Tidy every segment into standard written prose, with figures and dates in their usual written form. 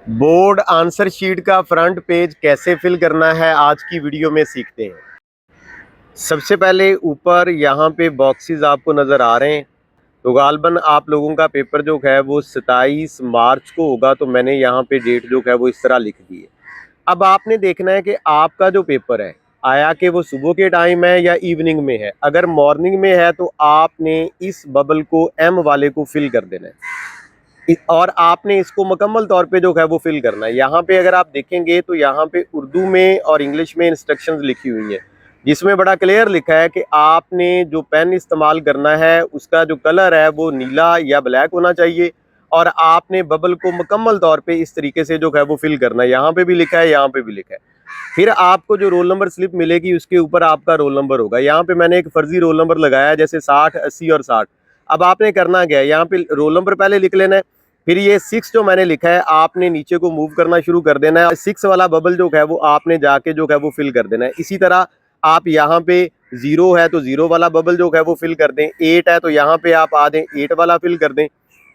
Board answer sheet का front page कैसे fill करना है आज की वीडियो में सीखते हैं। सबसे पहले ऊपर यहाँ पे बॉक्सेस आपको नज़र आ रहे हैं। तो गालबन आप लोगों का पेपर जो है वो 27 मार्च को होगा, तो मैंने यहाँ पे डेट जो है वो इस तरह लिख दी है। अब आपने देखना है कि आपका जो पेपर है आया कि वो सुबह के टाइम है या इवनिंग में है। अगर मॉर्निंग में है तो आपने इस बबल को एम वाले को फिल कर देना है और आपने इसको मुकम्मल तौर पे जो है वो फिल करना है। यहाँ पे अगर आप देखेंगे तो यहाँ पे उर्दू में और इंग्लिश में इंस्ट्रक्शंस लिखी हुई हैं, जिसमें बड़ा क्लियर लिखा है कि आपने जो पेन इस्तेमाल करना है उसका जो कलर है वो नीला या ब्लैक होना चाहिए और आपने बबल को मुकम्मल तौर पे इस तरीके से जो है वो फिल करना है। यहाँ पे भी लिखा है, यहाँ पे भी लिखा है। फिर आपको जो रोल नंबर स्लिप मिलेगी उसके ऊपर आपका रोल नंबर होगा। यहाँ पे मैंने एक फर्जी रोल नंबर लगाया, जैसे 60, 80 और 60। अब आपने करना क्या है, यहाँ पे रोल नंबर पहले लिख लेना है। फिर ये 6 जो मैंने लिखा है आपने नीचे को मूव करना शुरू कर देना है। 6 वाला बबल जो है वो आपने जाके जो है वो फिल कर देना है। इसी तरह आप यहाँ पे 0 है तो 0 वाला बबल जो है वो फिल कर दें। 8 है तो यहाँ पे आप आ दें 8 वाला फिल कर दें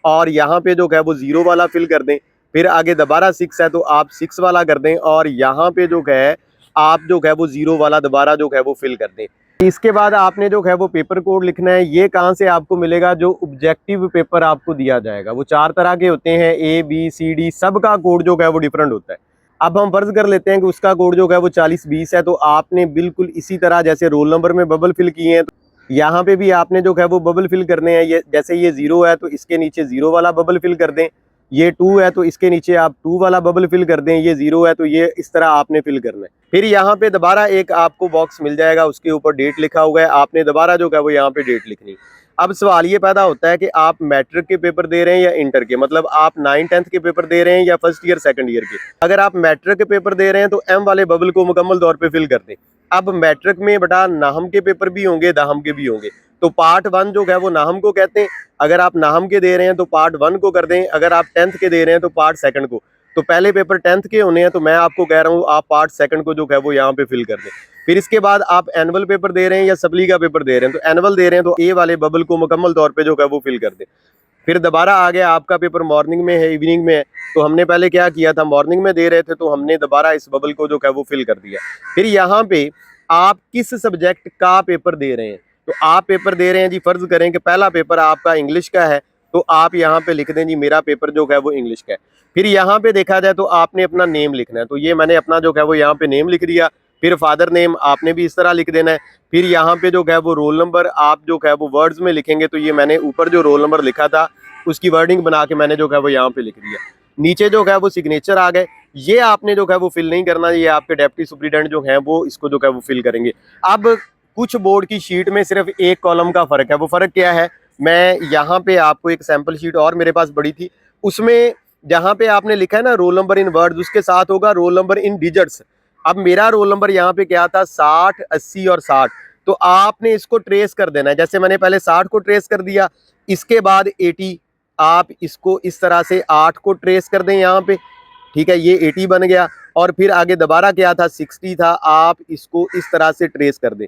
और यहाँ पे जो है वो 0 वाला फिल कर दें। फिर आगे दोबारा 6 है तो आप 6 वाला कर दें और यहाँ पे जो है आप जो है वो 0 वाला दोबारा जो है वो फिल कर दें। इसके बाद आपने जो है वो पेपर कोड लिखना है। ये कहाँ से आपको मिलेगा, जो ऑब्जेक्टिव पेपर आपको दिया जाएगा। वो 4 तरह के होते हैं, ABCD, सबका कोड जो है वो डिफरेंट होता है। अब हम फर्ज कर लेते हैं कि उसका कोड जो है वो 4020 है, तो आपने बिल्कुल इसी तरह जैसे रोल नंबर में बबल फिल किए हैं तो यहाँ पे भी आपने जो है वो बबल फिल करने हैं। ये जैसे ये 0 है तो इसके नीचे 0 वाला बबल फिल कर दें। ये 2 है तो इसके नीचे आप 2 वाला बबल फिल कर दें। ये 0 है तो ये इस तरह आपने फिल करना है। फिर यहाँ पे दोबारा एक आपको बॉक्स मिल जाएगा, उसके ऊपर डेट लिखा हुआ है। आपने दोबारा जो है वो यहाँ पे डेट लिखनी। अब सवाल ये पैदा होता है कि आप मैट्रिक के पेपर दे रहे हैं या इंटर के, मतलब आप 9, 10th के पेपर दे रहे हैं या फर्स्ट ईयर, सेकंड ईयर के। अगर आप मैट्रिक के पेपर दे रहे हैं तो एम वाले बबल को मुकम्मल तौर पे फिल कर दें। अब मैट्रिक में बेटा नाहम के पेपर भी होंगे, दाहम के भी होंगे। तो पार्ट 1 जो है वो नाहम को कहते हैं। अगर आप नाहम के दे रहे हैं तो पार्ट 1 को कर दें। अगर आप 10th के दे रहे हैं तो पार्ट 2 को। तो पहले पेपर 10th के होने हैं, तो मैं आपको कह रहा हूँ आप पार्ट 2 को जो है वो यहाँ पे फिल कर दें। फिर इसके बाद आप एनुअल पेपर दे रहे हैं या सप्ली का पेपर दे रहे हैं, तो एनुअल दे रहे हैं तो ए वाले बबल को मुकम्मल तौर पे जो है वो फिल कर दें। फिर दोबारा आ गया आपका पेपर मॉर्निंग में है, इवनिंग में है, तो हमने पहले क्या किया था, मॉर्निंग में दे रहे थे तो हमने दोबारा इस बबल को जो है वो फिल कर दिया। फिर यहाँ पे आप किस सब्जेक्ट का पेपर दे रहे हैं, तो आप पेपर दे रहे हैं जी, फर्ज करें कि पहला पेपर आपका इंग्लिश का है, तो आप यहाँ पे लिख दें जी मेरा पेपर जो है वो इंग्लिश का है। फिर यहाँ पे देखा जाए तो आपने अपना नेम लिखना है, तो ये मैंने अपना जो है वो यहाँ पे नेम लिख दिया। फिर फादर नेम आपने भी इस तरह लिख देना है। फिर यहाँ पे जो है वो रोल नंबर आप जो है वो वर्ड्स में लिखेंगे, तो ये मैंने ऊपर जो रोल नंबर लिखा था उसकी वर्डिंग बना के मैंने जो है वो यहाँ पे लिख दिया। नीचे जो है वो सिग्नेचर आ गए, ये आपने जो है वो फिल नहीं करना, ये आपके डेप्टी सुप्रीडेंट जो है वो इसको जो है वो फिल करेंगे। अब कुछ बोर्ड की शीट में सिर्फ एक कॉलम का फर्क है। वो फर्क क्या है, मैं यहाँ पे आपको एक सैंपल शीट और मेरे पास बड़ी थी, उसमें जहाँ पे आपने लिखा है ना रोल नंबर इन वर्ड्स, उसके साथ होगा रोल नंबर इन डिजिट्स। अब मेरा रोल नंबर यहाँ पे क्या था, 60, 80 और 60। तो आपने इसको ट्रेस कर देना है। जैसे मैंने पहले 60 को ट्रेस कर दिया, इसके बाद 80, आप इसको इस तरह से 8 को ट्रेस कर दें यहाँ पे, ठीक है, ये 80 बन गया। और फिर आगे दोबारा क्या था, 60 था, आप इसको इस तरह से ट्रेस कर दें।